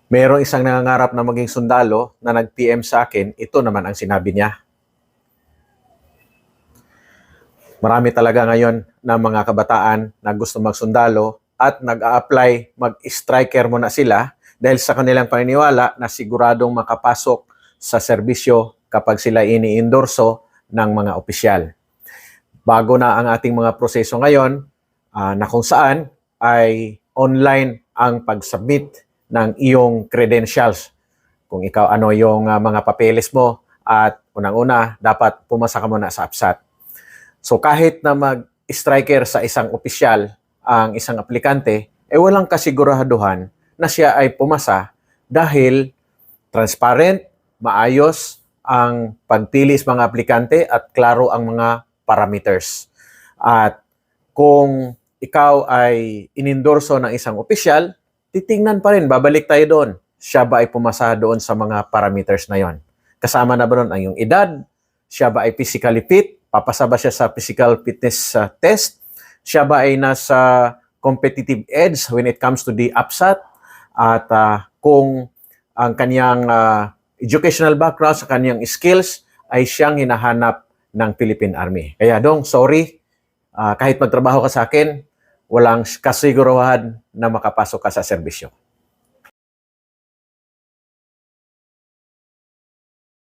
Merong isang nangangarap na maging sundalo na nag-PM sa akin, ito naman ang sinabi niya. Marami talaga ngayon na mga kabataan na gusto magsundalo at nag-a-apply, mag-striker muna sila dahil sa kanilang paniniwala na siguradong makapasok sa serbisyo kapag sila ini-endorso ng mga opisyal. Bago na ang ating mga proseso ngayon na kung saan ay online ang pag-submit ng iyong credentials. Kung ikaw ano yung mga papeles mo at unang-una dapat pumasa ka muna sa APSAT. So kahit na mag-striker sa isang opisyal ang isang aplikante, walang kasiguraduhan na siya ay pumasa dahil transparent, maayos ang pagpili sa mga aplikante at klaro ang mga parameters. At kung ikaw ay inendorso ng isang opisyal, titingnan pa rin, babalik tayo doon. Siya ba ay pumasa doon sa mga parameters na yon? Kasama na ba doon ang iyong edad? Siya ba ay physically fit? Papasa ba siya sa physical fitness test? Siya ba ay nasa competitive edge when it comes to the APSAT? At kung ang kanyang educational background sa kanyang skills ay siyang hinahanap ng Philippine Army. Kaya dong, sorry, kahit magtrabaho ka sa akin, walang kasiguraduhan na makapasok ka sa serbisyo.